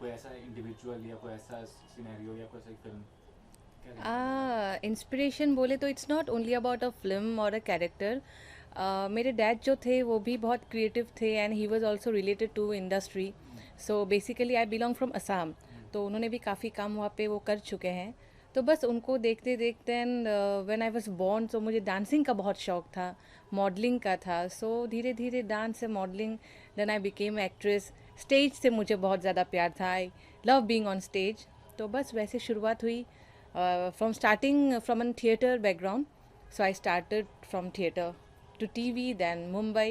कोई ऐसा इंडिविजुअल या कोई ऐसा सिनेरियो या कोई ऐसी फिल्म, क्या कहना चाहोगे आप? इंस्पिरेशन बोले तो it's not only about a film और अ कैरेक्टर. मेरे डैड जो थे वो भी बहुत क्रिएटिव थे and he was also related to industry. So basically I belong from Assam. तो उन्होंने भी काफ़ी काम वहाँ पे वो कर चुके हैं. तो बस उनको देखते देखते and when I was born तो मुझे डांसिंग का बहुत शौक था, मॉडलिंग का था. सो धीरे धीरे डांस से modelling, then I became actress. Stage से मुझे बहुत ज़्यादा प्यार था. I love being on stage. तो बस वैसे शुरुआत हुई. From starting from a theater background, so I started from theater to TV, then Mumbai.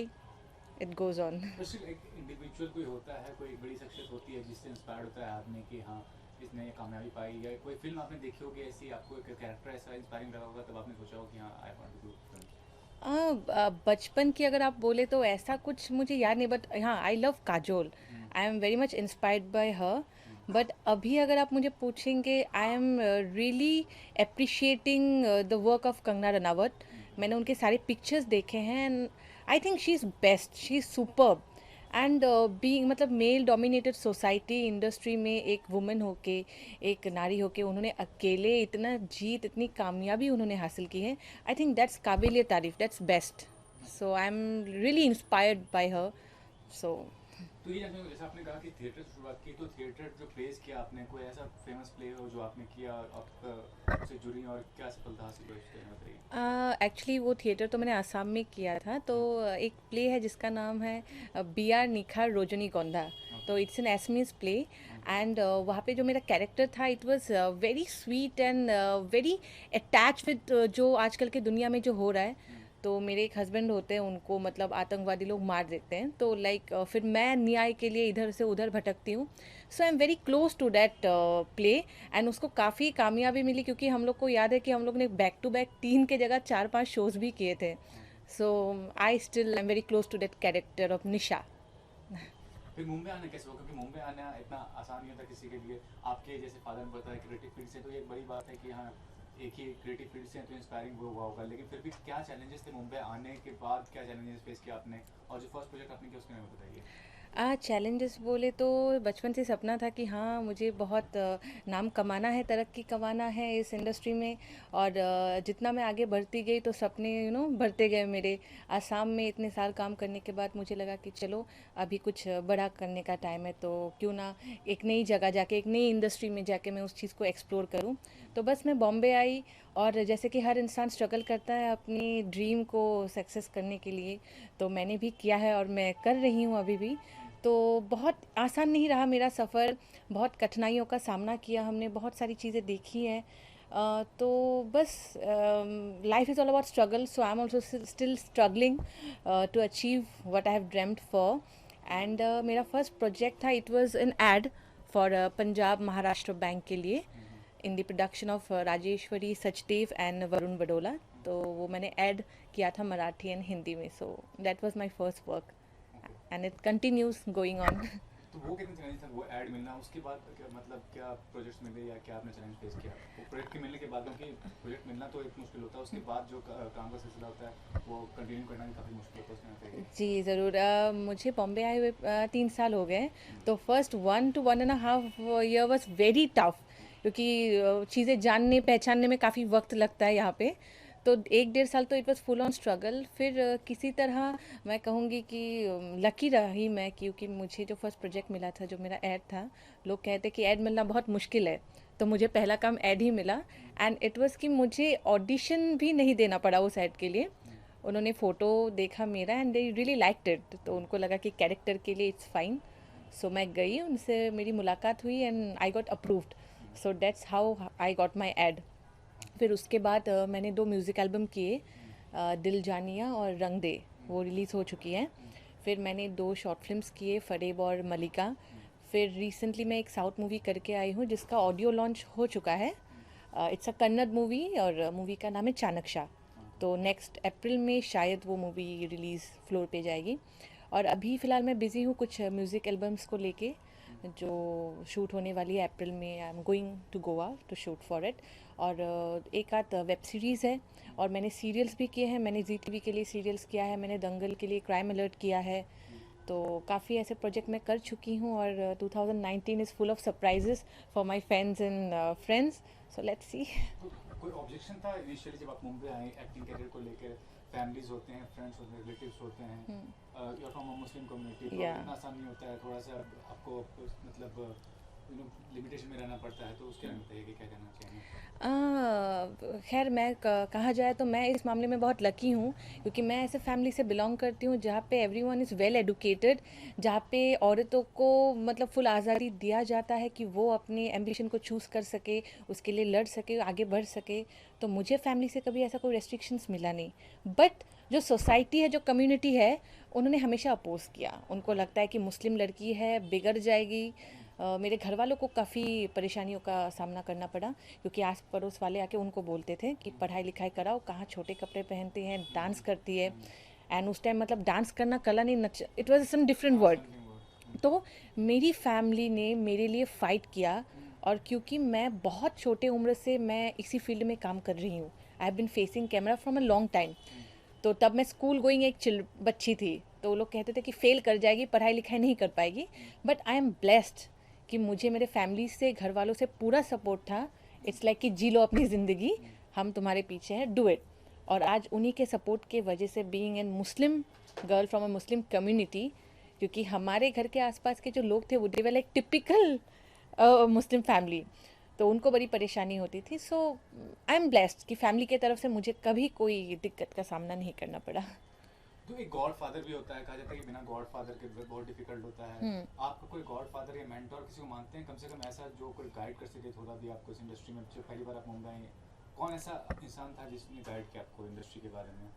It goes on. तो सिर्फ एक इंडिविजुअल कोई होता है, कोई एक बड़ी शख्सियत होती है जिससे इंस्पायर्ड होता है आदमी कि हाँ इसने ये कामयाबी पाई, या कोई फिल्म आपने देखी होगी ऐसी, आपको एक कैरेक्टर ऐसा इंस्पायरिंग लगा होगा तब आपने सोचा हो कि हाँ I want to do film? बचपन की अगर आप बोले तो ऐसा कुछ मुझे याद नहीं, बट हाँ I love Kajol. Hmm, I am very much inspired by her. But अभी अगर आप मुझे पूछेंगे, आई am really appreciating the work of Kangana Ranaut. मैंने उनके सारे पिक्चर्स देखे हैं and I think she is best, she is superb. And being मतलब मेल डोमिनेटेड सोसाइटी इंडस्ट्री में एक वुमेन होके, एक नारी होके उन्होंने अकेले इतना जीत, इतनी कामयाबी उन्होंने हासिल की है. आई थिंक दैट्स काबिलियत तारीफ, that's best. So I am really inspired by her. So तो ये जानते हो, जैसे आपने कहा कि थिएटर से शुरुआत की, तो थिएटर जो प्लेस किया आपने, कोई ऐसा फेमस प्ले हो जो आपने किया और आप उससे जुड़ी और क्या सफलता हासिल हुई, उसके बारे में बताइए। एक्चुअली वो थिएटर तो मैंने आसाम में किया था. तो एक प्ले है जिसका नाम है बी आर निखार रोजनी गोंधा. ओके। तो it's an एसमीज play. Okay. And वहाँ पे जो मेरा कैरेक्टर था, it was very sweet and very attach with जो आजकल के दुनिया में जो हो रहा है. तो मेरे एक हस्बैंड होते हैं, उनको मतलब आतंकवादी लोग मार देते हैं. तो लाइक फिर मैं न्याय के लिए इधर से उधर भटकती हूँ. So I am very close to that play. And उसको काफ़ी कामयाबी मिली क्योंकि हम लोग को याद है कि हम लोग ने बैक टू बैक 3 के जगह 4-5 शोज भी किए थे. Okay. So I still I am very close to that character of Nisha. फिर मुंबई आना कैसे हुआ, क्योंकि मुंबई आना इतना आसान नहीं होता किसी के लिए, आपके जैसे फादर ने बताया क्रिएटिव फील्ड से, तो ये एक बड़ी बात है कि हाँ एक ही क्रिएटिव फील्ड से हैं तो इंस्पायरिंग वो हुआ होगा, लेकिन फिर भी क्या चैलेंजेस थे मुंबई आने के बाद, क्या चैलेंजेस फेस किया आपने, और जो फर्स्ट प्रोजेक्ट आपने किया उसके बारे में बताइए। चैलेंजेस बोले तो बचपन से सपना था कि हाँ मुझे बहुत नाम कमाना है, तरक्की कमाना है इस इंडस्ट्री में. और जितना मैं आगे बढ़ती गई तो सपने बढ़ते गए मेरे. आसाम में इतने साल काम करने के बाद मुझे लगा कि चलो अभी कुछ बड़ा करने का टाइम है, तो क्यों ना एक नई जगह जाके, एक नई इंडस्ट्री में जाके मैं उस चीज़ को एक्सप्लोर करूँ. तो बस मैं बॉम्बे आई. और जैसे कि हर इंसान स्ट्रगल करता है अपनी ड्रीम को सक्सेस करने के लिए, तो मैंने भी किया है और मैं कर रही हूँ अभी भी. तो बहुत आसान नहीं रहा मेरा सफ़र. बहुत कठिनाइयों का सामना किया हमने, बहुत सारी चीज़ें देखी हैं. तो बस life is all about struggle. So I am also still struggling to achieve what I have dreamed for. And मेरा फर्स्ट प्रोजेक्ट था, it was an ad for Punjab Maharashtra bank के लिए, in the production of Rajeshwari Sachdev and Varun Badola. तो वो मैंने add किया था Marathi and Hindi में. So that was my first work okay. and it continues going on. तो वो कितने चैलेंज था, वो ऐड मिलना, उसके बाद क्या मतलब, क्या प्रोजेक्ट्स मिले या क्या आपने चैलेंज फेस किया वो प्रोजेक्ट के मिलने के बाद, क्योंकि प्रोजेक्ट मिलना तो एक मुश्किल होता है, उसके बाद जो काम का सिलसिला होता है वो कंटिन्यू करना भी काफ़ी मुश्किल होता है, उसमें बताइए। जी ज़रूर. मुझे बॉम्बे आए हुए 3 साल हो गए. तो first 1 to 1.5 year was very tough. क्योंकि चीज़ें जानने पहचानने में काफ़ी वक्त लगता है यहाँ पे. तो 1-1.5 साल तो it was full on struggle. फिर किसी तरह मैं कहूँगी कि लकी रही मैं, क्योंकि मुझे जो फर्स्ट प्रोजेक्ट मिला था, जो मेरा ऐड था, लोग कहते कि ऐड मिलना बहुत मुश्किल है. तो मुझे पहला काम ऐड ही मिला. एंड इट वाज कि मुझे ऑडिशन भी नहीं देना पड़ा उस ऐड के लिए. उन्होंने फ़ोटो देखा मेरा and they really liked it. तो उनको लगा कि कैरेक्टर के लिए इट्स फाइन. सो मैं गई, उनसे मेरी मुलाकात हुई and I got approved. So that's how I got my ad. फिर उसके बाद मैंने 2 म्यूज़िक एल्बम किए, दिल जानिया और रंग दे. वो रिलीज़ हो चुकी हैं. फिर मैंने 2 शॉर्ट फिल्म्स किए, फरेब और मलिका. फिर रिसेंटली मैं एक साउथ मूवी करके आई हूँ जिसका ऑडियो लॉन्च हो चुका है. इट्स अ कन्नड़ मूवी और मूवी का नाम है चाणक्य. तो नेक्स्ट अप्रैल में शायद वो मूवी रिलीज़ फ्लोर पे जाएगी. और अभी फ़िलहाल मैं बिज़ी हूँ कुछ म्यूज़िक एल्बम्स को लेके, जो शूट होने वाली है अप्रैल में. I am going to Goa to shoot for it. और एक आध वेब सीरीज़ है. और मैंने सीरियल्स भी किए हैं. मैंने जी टी वी के लिए सीरियल्स किया है, मैंने दंगल के लिए क्राइम अलर्ट किया है. तो काफ़ी ऐसे प्रोजेक्ट मैं कर चुकी हूँ और 2019 is full of surprises for my fans and friends, so let's see. तो कोई ऑब्जेक्शन था इनिशियली जब आप मुंबई आए एक्टिंग करियर को लेकर? फैमिलीज होते हैं, फ्रेंड्स होते हैं, रिलेटिव्स होते हैं, you are from a Muslim community, तो या इतना आसान नहीं होता है, थोड़ा सा आपको मतलब लिमिटेशन में रहना पड़ता है, तो उसके बारे में बताइए कि क्या कहना चाहिए? खैर मैं कहा जाए तो मैं इस मामले में बहुत लकी हूँ, क्योंकि मैं ऐसे फैमिली से बिलोंग करती हूँ जहाँ पे एवरीवन इज़ वेल एडुकेटेड, जहाँ पे औरतों को मतलब फुल आज़ादी दिया जाता है कि वो अपनी एम्बिशन को चूज़ कर सके, उसके लिए लड़ सके, आगे बढ़ सके। तो मुझे फैमिली से कभी ऐसा कोई रेस्ट्रिक्शंस मिला नहीं। बट जो सोसाइटी है, जो कम्युनिटी है, उन्होंने हमेशा अपोज किया। उनको लगता है कि मुस्लिम लड़की है, बिगड़ जाएगी। मेरे घर वालों को काफ़ी परेशानियों का सामना करना पड़ा, क्योंकि आस पड़ोस वाले आके उनको बोलते थे कि पढ़ाई लिखाई कराओ, कहाँ छोटे कपड़े पहनती हैं, डांस करती है। एंड उस टाइम मतलब डांस करना कला नहीं, नच, इट वॉज सम डिफरेंट हाँ, वर्ड। समथिंग वो। तो मेरी फैमिली ने मेरे लिए फ़ाइट किया, और क्योंकि मैं बहुत छोटे उम्र से मैं इसी फील्ड में काम कर रही हूँ, I have been facing camera from a long time. तो तब मैं स्कूल गोइंग एक बच्ची थी, तो वो लोग कहते थे कि फेल कर जाएगी, पढ़ाई लिखाई नहीं कर पाएगी। बट आई एम ब्लेस्ड कि मुझे मेरे फैमिली से, घर वालों से पूरा सपोर्ट था। इट्स लाइक कि जी लो अपनी ज़िंदगी, हम तुम्हारे पीछे हैं, डू इट। और आज उन्हीं के सपोर्ट के वजह से, being an Muslim girl from a Muslim community, क्योंकि हमारे घर के आसपास के जो लोग थे वो they were like typical Muslim family, तो उनको बड़ी परेशानी होती थी। सो आई एम ब्लेस्ड कि फैमिली की तरफ से मुझे कभी कोई दिक्कत का सामना नहीं करना पड़ा। तो एक गॉड फादर भी होता है, कहा जाता है कि बिना गॉड फादर के बहुत डिफिकल्ट होता है। आपका कोई गॉड फादर या मेंटोर किसी को मानते हैं, कम से कम ऐसा जो कोई गाइड कर सके थोड़ा भी आपको इस इंडस्ट्री में? जो पहली बार आप मुंबई आए, कौन ऐसा इंसान था जिसने गाइड किया आपको इंडस्ट्री के बारे में?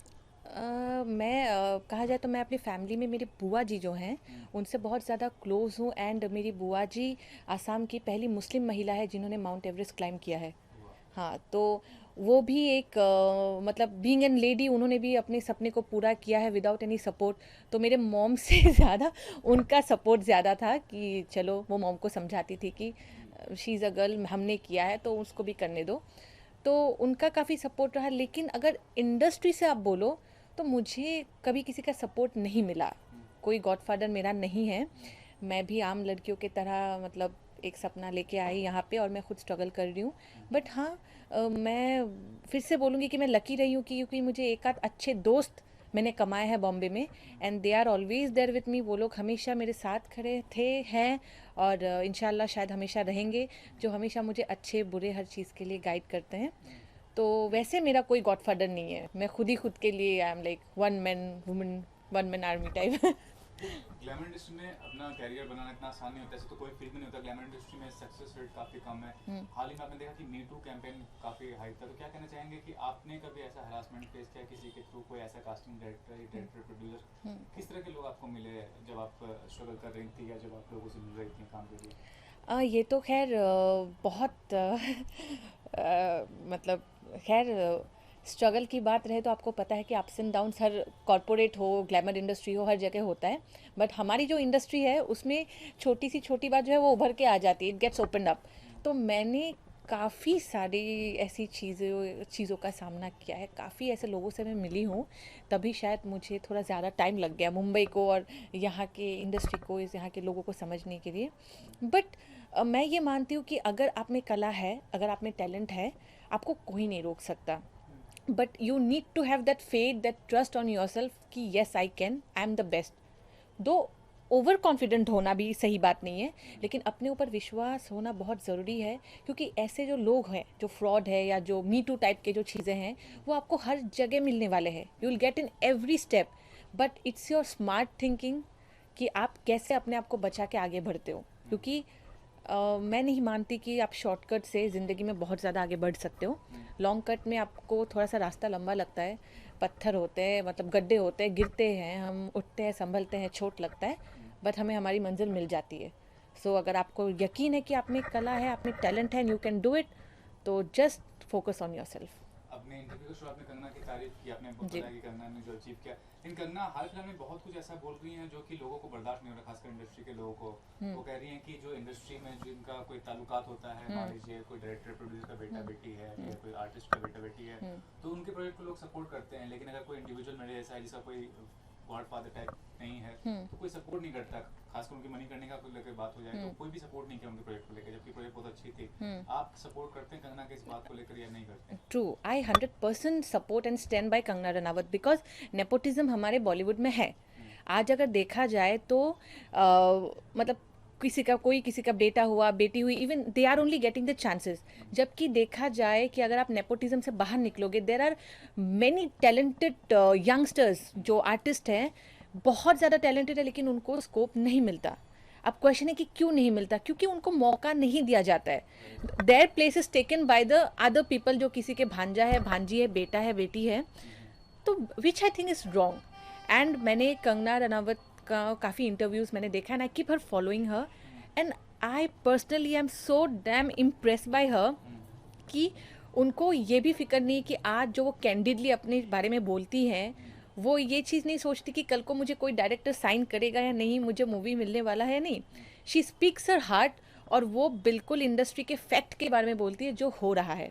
कहा जाए तो मैं अपनी फैमिली में मेरी बुआ जी जो हैं उनसे बहुत ज़्यादा क्लोज़ हूँ। एंड मेरी बुआ जी आसाम की पहली मुस्लिम महिला है जिन्होंने माउंट एवरेस्ट क्लाइम किया है। हुआ। हाँ, तो वो भी एक मतलब बीइंग एन लेडी, उन्होंने भी अपने सपने को पूरा किया है विदाउट एनी सपोर्ट। तो मेरे मॉम से ज़्यादा उनका सपोर्ट ज़्यादा था, कि चलो, वो मॉम को समझाती थी कि शी इज़ अ गर्ल, हमने किया है तो उसको भी करने दो। तो उनका काफ़ी सपोर्ट रहा। लेकिन अगर इंडस्ट्री से आप बोलो तो मुझे कभी किसी का सपोर्ट नहीं मिला। कोई गॉडफादर मेरा नहीं है। मैं भी आम लड़कियों की तरह मतलब एक सपना लेके आई यहाँ पे, और मैं खुद स्ट्रगल कर रही हूँ। बट हाँ, मैं फिर से बोलूँगी कि मैं लकी रही हूँ कि क्योंकि मुझे एक आध अच्छे दोस्त मैंने कमाए हैं बॉम्बे में, and they are always there with me. वो लोग हमेशा मेरे साथ खड़े थे, हैं, और इंशाल्लाह शायद हमेशा रहेंगे, जो हमेशा मुझे अच्छे बुरे हर चीज़ के लिए गाइड करते हैं। तो वैसे मेरा कोई गॉडफादर नहीं है, मैं खुद ही खुद के लिए I am like one man woman, one man army type. Glamour industry में अपना कैरियर बनाना इतना आसान नहीं होता, ऐसे तो कोई फील्ड में नहीं होता। ग्लैमर इंडस्ट्री में सक्सेस रेट काफ़ी कम है। हाल ही में आपने देखा कि मी टू कैंपेन काफ़ी हाइप था, तो क्या कहना चाहेंगे कि आपने कभी ऐसा हरासमेंट फेस किया किसी के थ्रू? कोई ऐसा कास्टिंग डायरेक्टर प्रोड्यूसर, किस तरह के लोग आपको मिले जब आप स्ट्रगल कर रही थी या जब आप लोगों से मिल रही थी काम के लिए? ये तो खैर बहुत मतलब खैर, स्ट्रगल की बात रहे तो आपको पता है कि ups and downs her corporate हो, ग्लैमर इंडस्ट्री हो, हर जगह होता है। बट हमारी जो इंडस्ट्री है उसमें छोटी सी छोटी बात जो है वो उभर के आ जाती है, इट गेट्स ओपन अप। तो मैंने काफ़ी सारी ऐसी चीज़ों का सामना किया है, काफ़ी ऐसे लोगों से मैं मिली हूँ। तभी शायद मुझे थोड़ा ज़्यादा टाइम लग गया मुंबई को और यहाँ के इंडस्ट्री को, यहाँ के लोगों को समझने के लिए। बट मैं ये मानती हूँ कि अगर आप में कला है, अगर आप में टैलेंट है, आपको कोई नहीं रोक सकता। But you need to have that faith, that trust on your self कि yes I can, I am the best. Though overconfident होना भी सही बात नहीं है, लेकिन अपने ऊपर विश्वास होना बहुत ज़रूरी है। क्योंकि ऐसे जो लोग हैं, जो फ्रॉड है या जो मी टू टाइप के जो चीज़ें हैं, वो आपको हर जगह मिलने वाले हैं, you will get in every step. But it's your smart thinking कि आप कैसे अपने आप को बचा के आगे बढ़ते हो। क्योंकि मैं नहीं मानती कि आप शॉर्टकट से ज़िंदगी में बहुत ज़्यादा आगे बढ़ सकते हो। लॉन्ग कट में आपको थोड़ा सा रास्ता लंबा लगता है, पत्थर होते हैं, मतलब गड्ढे होते हैं, गिरते हैं, हम उठते हैं, संभलते हैं, चोट लगता है, बट हमें हमारी मंजिल मिल जाती है। सो अगर आपको यकीन है कि आप में कला है, आप में टैलेंट है, यू कैन डू इट, तो just focus on your self. अपने इंटरव्यू के शुरुआत में कंगना की तारीफ की आपने, जी। बताया कि कंगना ने जो अचीव किया। लेकिन कंगना हाल फिलहाल में बहुत कुछ ऐसा बोल रही हैं जो कि लोगों को बर्दाश्त नहीं हो रहा, खासकर इंडस्ट्री के लोगों को। वो कह रही हैं कि जो इंडस्ट्री में जिनका कोई ताल्लुकात होता है, मान लीजिए कोई डायरेक्टर प्रोड्यूसर का बेटा बेटी है या कोई आर्टिस्ट का बेटा बेटी है, तो उनके प्रोजेक्ट को लोग सपोर्ट करते हैं। लेकिन अगर कोई इंडिविजुअल मेरे जैसा है जिसका कोई गॉडफादर टाइप नहीं है, तो कोई सपोर्ट नहीं करता, खासकर उनकी मनी करने का लेकर बात हो जाए तो कोई भी सपोर्ट नहीं किया उनके प्रोजेक्ट को लेकर, जबकि प्रोजेक्ट बहुत अच्छी थी। आप सपोर्ट करते हैं कंगना के इस बात को लेकर या नहीं करते? True, I 100% support and stand by Kangana Ranaut, because nepotism हमारे बॉलीवुड में है। आज अगर देखा जाए तो मतलब किसी का बेटा हुआ, बेटी हुई, even they are only getting the chances. जबकि देखा जाए कि अगर आप नेपोटिज्म से बाहर निकलोगे, there are many talented youngsters जो आर्टिस्ट हैं, बहुत ज़्यादा टैलेंटेड है, लेकिन उनको स्कोप नहीं मिलता। अब क्वेश्चन है कि क्यों नहीं मिलता? क्योंकि उनको मौका नहीं दिया जाता है। Their place is taken by the other people, जो किसी के भांजा है, भांजी है, बेटा है, बेटी है, तो which I think is wrong. And मैंने कंगना रनावत का काफ़ी इंटरव्यूज़ मैंने देखा, and I keep her following her, and I personally I am so damn impress by her कि उनको ये भी फिक्र नहीं कि आज जो वो कैंडिडली अपने बारे में बोलती हैं, वो ये चीज़ नहीं सोचती कि कल को मुझे कोई डायरेक्टर साइन करेगा या नहीं, मुझे मूवी मिलने वाला है, नहीं। शी स्पीक्स हर हार्ट, और वो बिल्कुल इंडस्ट्री के फैक्ट के बारे में बोलती है जो हो रहा है।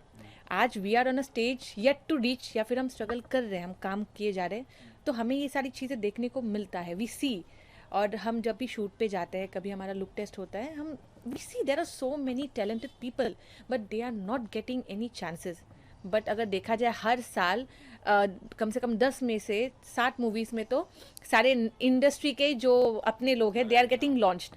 आज we are on a stage yet to reach, या फिर हम स्ट्रगल कर रहे हैं, हम काम किए जा रहे हैं, तो हमें ये सारी चीज़ें देखने को मिलता है, वी सी। और हम जब भी शूट पे जाते हैं, कभी हमारा लुक टेस्ट होता है, हम we see there are so many talented people, but they are not getting any chances. But अगर देखा जाए हर साल कम से कम 10 में से 60 मूवीज़ में तो सारे इंडस्ट्री के जो अपने लोग हैं, दे आर गेटिंग लॉन्च्ड।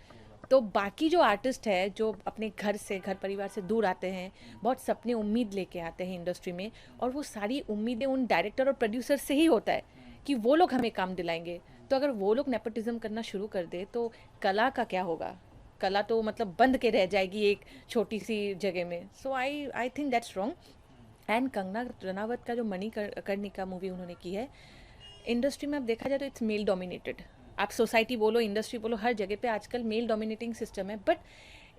तो बाकी जो आर्टिस्ट है, जो अपने घर परिवार से दूर आते हैं, बहुत सपने उम्मीद लेके आते हैं इंडस्ट्री में, और वो सारी उम्मीदें उन डायरेक्टर और प्रोड्यूसर से ही होता है कि वो लोग हमें काम दिलाएंगे। तो अगर वो लोग नेपोटिज्म करना शुरू कर दे तो कला का क्या होगा? कला तो मतलब बंद के रह जाएगी एक छोटी सी जगह में। So I think that's wrong. And Kangana Ranaut का जो मणिकर्णिका मूवी उन्होंने की है, इंडस्ट्री में अब देखा जाए तो इट्स मेल डोमिनेटेड। आप सोसाइटी बोलो, इंडस्ट्री बोलो, हर जगह पे आजकल मेल डोमिनेटिंग सिस्टम है। बट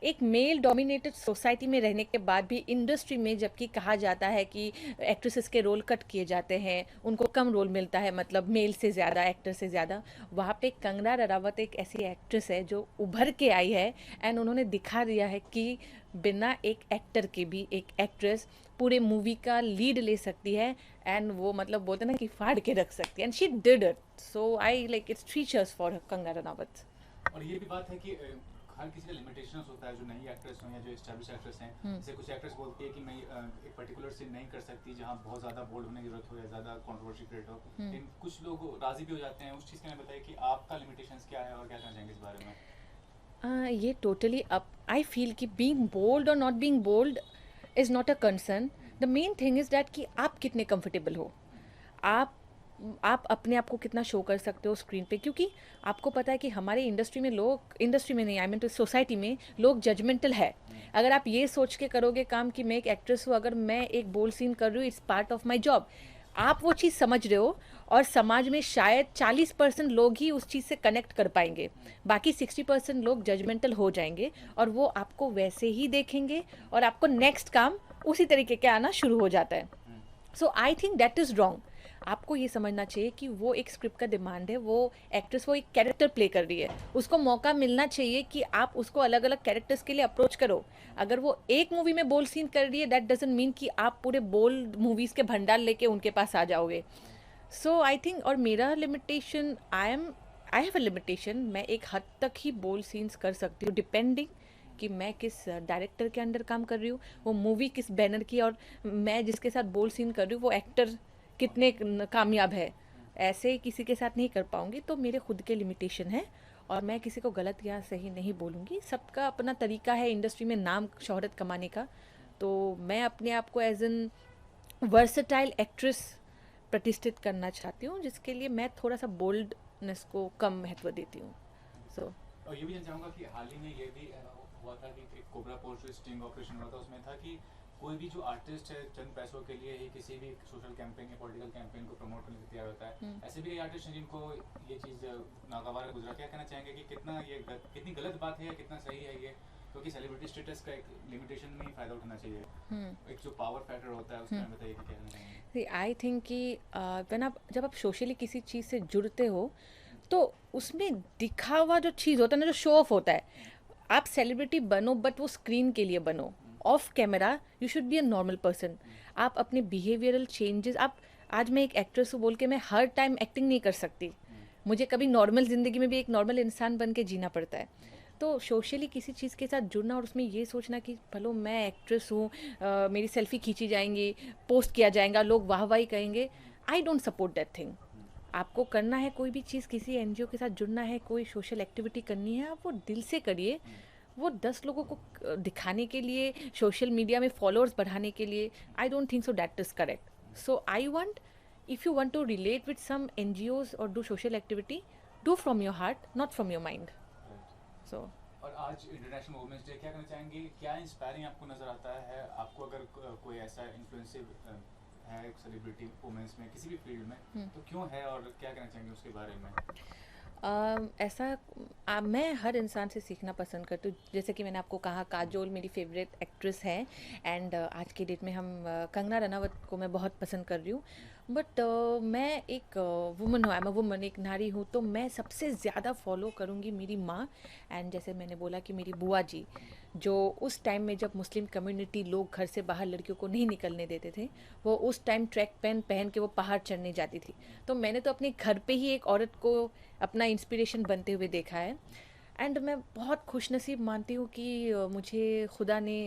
एक मेल डोमिनेटेड सोसाइटी में रहने के बाद भी इंडस्ट्री में जबकि कहा जाता है कि एक्ट्रेसेस के रोल कट किए जाते हैं, उनको कम रोल मिलता है, मतलब मेल से ज़्यादा, एक्टर से ज़्यादा, वहाँ पे कंगना रनावत एक ऐसी एक्ट्रेस है जो उभर के आई है, एंड उन्होंने दिखा दिया है कि बिना एक एक्टर के भी एक एक्ट्रेस पूरे मूवी का लीड ले सकती है, एंड वो मतलब बोलते हैं ना कि फाड़ के रख सकती है, and she did it. So I like it's 3 cheers for Kangana Ranaut. और ये भी बात है कि हर किसी का लिमिटेशंस होता है, जो नई एक्ट्रेस हो या जो एस्टैब्लिश एक्ट्रेस हैं, जैसे कुछ एक्ट्रेस बोलती है कि मैं एक पर्टिकुलर सीन नहीं कर सकती जहाँ बहुत ज़्यादा बोल्ड होने की जरूरत हो या ज़्यादा कंट्रोवर्सी क्रिएट हो, लेकिन कुछ लोग राजी भी हो जाते हैं उस चीज़ के। बताइए कि आपका लिमिटेशंस क्या है और क्या कहना चाहेंगे इस बारे में? ये टोटली अप, आई फील कि बीइंग बोल्ड और not being bold is not a concern. The main thing is that कि आप कितने कंफर्टेबल हो, आप अपने आप को कितना शो कर सकते हो स्क्रीन पे। क्योंकि आपको पता है कि हमारे इंडस्ट्री में नहीं, आई मीन तो सोसाइटी में लोग जजमेंटल है। अगर आप ये सोच के करोगे काम कि मैं एक एक्ट्रेस हूँ, अगर मैं एक बोल्ड सीन कर रही हूँ, it's part of my job, आप वो चीज़ समझ रहे हो, और समाज में शायद 40% लोग ही उस चीज़ से कनेक्ट कर पाएंगे, बाकी 60% लोग जजमेंटल हो जाएंगे, और वो आपको वैसे ही देखेंगे, और आपको नेक्स्ट काम उसी तरीके के आना शुरू हो जाता है। So I think that is wrong. आपको ये समझना चाहिए कि वो एक स्क्रिप्ट का डिमांड है, वो एक्ट्रेस वो एक कैरेक्टर प्ले कर रही है, उसको मौका मिलना चाहिए कि आप उसको अलग अलग कैरेक्टर्स के लिए अप्रोच करो। अगर वो एक मूवी में बोल्ड सीन कर रही है, दैट डजंट मीन कि आप पूरे बोल्ड मूवीज़ के भंडार लेके उनके पास आ जाओगे। सो आई थिंक, और मेरा limitation, I have a limitation, मैं एक हद तक ही बोल्ड सीन्स कर सकती हूँ, डिपेंडिंग कि मैं किस डायरेक्टर के अंडर काम कर रही हूँ, वो मूवी किस बैनर की, और मैं जिसके साथ बोल्ड सीन कर रही हूँ वो एक्टर कितने कामयाब है। ऐसे किसी के साथ नहीं कर पाऊँगी, तो मेरे खुद के लिमिटेशन है, और मैं किसी को गलत या सही नहीं बोलूँगी। सबका अपना तरीका है इंडस्ट्री में नाम शोहरत कमाने का, तो मैं अपने आप को एज एन वर्सेटाइल एक्ट्रेस प्रतिष्ठित करना चाहती हूँ, जिसके लिए मैं थोड़ा सा बोल्डनेस को कम महत्व देती हूँ। सो और ये भी जानना चाहूँगा कि हाल ही में ये भी हुआ था कि एक कोबरा पोस्ट जो स्टिंग ऑपरेशन हुआ था, उसमें था कि कोई भी जो आर्टिस्ट है चंद पैसों के लिए ही किसी भी सोशल कैंपेन या पॉलिटिकल कैंपेन को प्रमोट करने के तैयार होता है। ऐसे भी कई आर्टिस्ट हैं जिनको ये चीज़ नागवार गुजरा। क्या कहना चाहेंगे कि कितनी गलत बात है या कितना सही है ये? क्योंकि सेलिब्रिटी स्टेटस का एक लिमिटेशन में ही फायदा उठाना चाहिए, एक जो पावर फैक्टर होता है उसमें बताइए कि क्या कहना चाहेंगे? आई थिंक कि जब आप सोशली किसी चीज़ से जुड़ते हो, तो उसमें दिखावा जो चीज़ होता है ना, जो शो ऑफ होता है, आप सेलिब्रिटी बनो बट वो स्क्रीन के लिए बनो। Of camera you should be a normal person. आप अपने बिहेवियरल चेंजेस, आप आज मैं एक एक्ट्रेस हूँ बोल के मैं हर टाइम एक्टिंग नहीं कर सकती। मुझे कभी नॉर्मल ज़िंदगी में भी एक नॉर्मल इंसान बन के जीना पड़ता है। तो सोशली किसी चीज़ के साथ जुड़ना और उसमें ये सोचना कि भलो मैं एक्ट्रेस हूँ, मेरी सेल्फी खींची जाएंगी, पोस्ट किया जाएगा, लोग वाहवाही कहेंगे, I don't support that thing. आपको करना है कोई भी चीज़, किसी एनजीओ के साथ जुड़ना है, कोई सोशल एक्टिविटी करनी है, आप वो दिल से करिए। वो 10 लोगों को दिखाने के लिए, सोशल मीडिया में फॉलोअर्स बढ़ाने के लिए, I don't think so that is correct. So I want, if you want to relate with some NGOs और do social activity, do from your heart, not from your mind. So और आज international women's day, क्या कहना चाहेंगे, क्या inspiring आपको नज़र आता है? आपको अगर कोई ऐसा इन्फ्लुएंसिव है सेलिब्रिटी वुमेन्स में किसी भी फील्ड में, तो क्यों है और क्या कहना चाहेंगे उसके बारे में? ऐसा मैं हर इंसान से सीखना पसंद करती हूँ। जैसे कि मैंने आपको कहा, काजोल मेरी फेवरेट एक्ट्रेस है, एंड आज की डेट में हम कंगना रनावत को मैं बहुत पसंद कर रही हूँ। बट मैं एक वुमन हूँ, आई एम अ वुमन, एक नारी हूँ, तो मैं सबसे ज़्यादा फॉलो करूँगी मेरी माँ। एंड जैसे मैंने बोला कि मेरी बुआ जी, जो उस टाइम में जब मुस्लिम कम्युनिटी लोग घर से बाहर लड़कियों को नहीं निकलने देते थे, वो उस टाइम ट्रैक पैंट पहन के वो पहाड़ चढ़ने जाती थी। तो मैंने तो अपने घर पे ही एक औरत को अपना इंस्पिरेशन बनते हुए देखा है। एंड मैं बहुत खुशनसीब मानती हूँ कि मुझे खुदा ने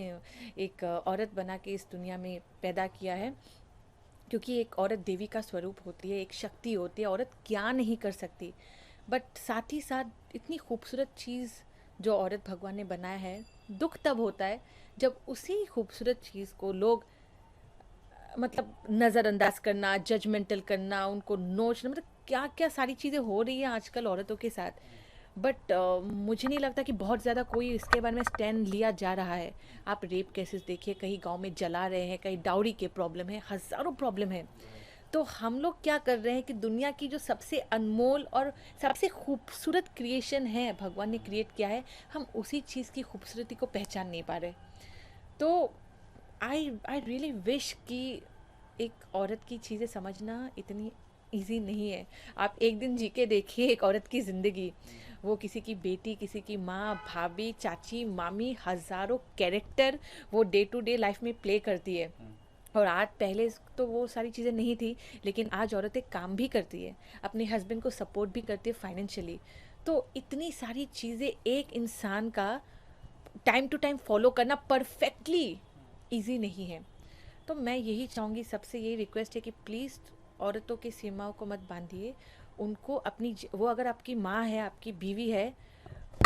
एक औरत बना के इस दुनिया में पैदा किया है, क्योंकि एक औरत देवी का स्वरूप होती है, एक शक्ति होती है। औरत क्या नहीं कर सकती, बट साथ ही साथ इतनी खूबसूरत चीज़ जो औरत भगवान ने बनाया है, दुख तब होता है जब उसी खूबसूरत चीज़ को लोग मतलब नज़रअंदाज करना, जजमेंटल करना, उनको नोचना, मतलब क्या क्या सारी चीज़ें हो रही हैं आजकल औरतों के साथ। बट मुझे नहीं लगता कि बहुत ज़्यादा कोई इसके बारे में स्टैंड लिया जा रहा है। आप रेप केसेस देखिए, कहीं गांव में जला रहे हैं, कहीं डाउरी के प्रॉब्लम है, हज़ारों प्रॉब्लम है। तो हम लोग क्या कर रहे हैं कि दुनिया की जो सबसे अनमोल और सबसे खूबसूरत क्रिएशन है, भगवान ने क्रिएट किया है, हम उसी चीज़ की खूबसूरती को पहचान नहीं पा रहे। तो आई रियली विश कि एक औरत की चीज़ें समझना इतनी इजी नहीं है। आप एक दिन जी के देखिए एक औरत की ज़िंदगी, वो किसी की बेटी, किसी की माँ, भाभी, चाची, मामी, हज़ारों कैरेक्टर वो डे टू डे लाइफ में प्ले करती है। और आज, पहले तो वो सारी चीज़ें नहीं थी, लेकिन आज औरतें काम भी करती है, अपने हस्बैंड को सपोर्ट भी करती है फाइनेंशियली। तो इतनी सारी चीज़ें एक इंसान का टाइम टू टाइम फॉलो करना परफेक्टली इजी नहीं है। तो मैं यही चाहूँगी, सबसे यही रिक्वेस्ट है कि प्लीज़ औरतों की सीमाओं को मत बांधिए। उनको अपनी वो अगर आपकी माँ है, आपकी बीवी है,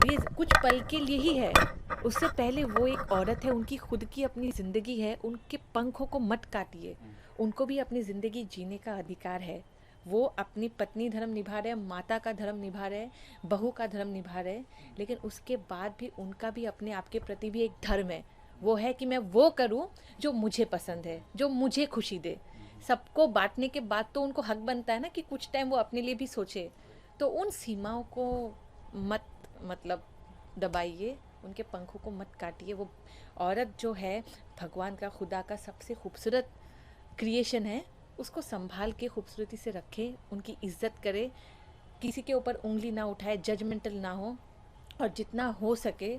ये कुछ पल के लिए ही है। उससे पहले वो एक औरत है, उनकी खुद की अपनी ज़िंदगी है, उनके पंखों को मत काटिए। उनको भी अपनी ज़िंदगी जीने का अधिकार है। वो अपनी पत्नी धर्म निभा रहे हैं, माता का धर्म निभा रहे हैं, बहू का धर्म निभा रहे हैं, लेकिन उसके बाद भी उनका भी अपने आप के प्रति भी एक धर्म है। वो है कि मैं वो करूं जो मुझे पसंद है, जो मुझे खुशी दे। सबको बांटने के बाद तो उनको हक बनता है ना कि कुछ टाइम वो अपने लिए भी सोचे। तो उन सीमाओं को मत मतलब दबाइए, उनके पंखों को मत काटिए। वो औरत जो है भगवान का, खुदा का सबसे खूबसूरत क्रिएशन है, उसको संभाल के खूबसूरती से रखें, उनकी इज्जत करें, किसी के ऊपर उंगली ना उठाए, जजमेंटल ना हो, और जितना हो सके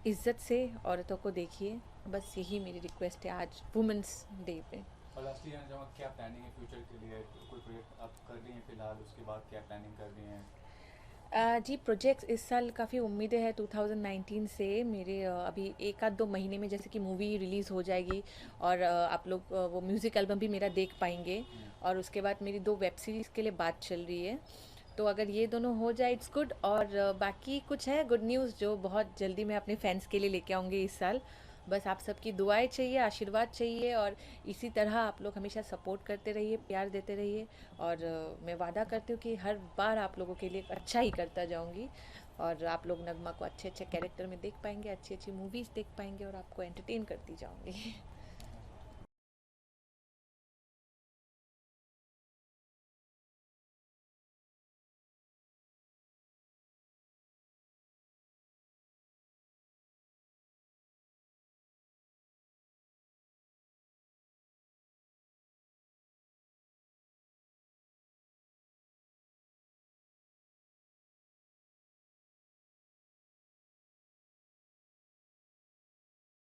इज्जत से औरतों को देखिए। बस यही मेरी रिक्वेस्ट है आज वुमेंस डे पे। और लास्टली जानना चाहूँगा, क्या प्लानिंग है फ्यूचर के लिए? कोई प्रोजेक्ट आप कर रही हैं फिलहाल, उसके बाद क्या प्लानिंग कर रही हैं? जी, प्रोजेक्ट्स इस साल काफ़ी उम्मीदें हैं 2019 से मेरे। अभी एक आध 2 महीने में जैसे कि मूवी रिलीज़ हो जाएगी, और आप लोग वो म्यूज़िक एल्बम भी मेरा देख पाएंगे। और उसके बाद मेरी 2 वेब सीरीज़ के लिए बात चल रही है। तो अगर ये दोनों हो जाए इट्स गुड। और बाकी कुछ है गुड न्यूज़ जो बहुत जल्दी मैं अपने फैंस के लिए लेके आऊँगी इस साल। बस आप सबकी दुआएं चाहिए, आशीर्वाद चाहिए, और इसी तरह आप लोग हमेशा सपोर्ट करते रहिए, प्यार देते रहिए। और मैं वादा करती हूँ कि हर बार आप लोगों के लिए अच्छा ही करता जाऊँगी, और आप लोग नगमा को अच्छे अच्छे कैरेक्टर में देख पाएंगे, अच्छी अच्छी मूवीज़ देख पाएंगे, और आपको एंटरटेन करती जाऊँगी।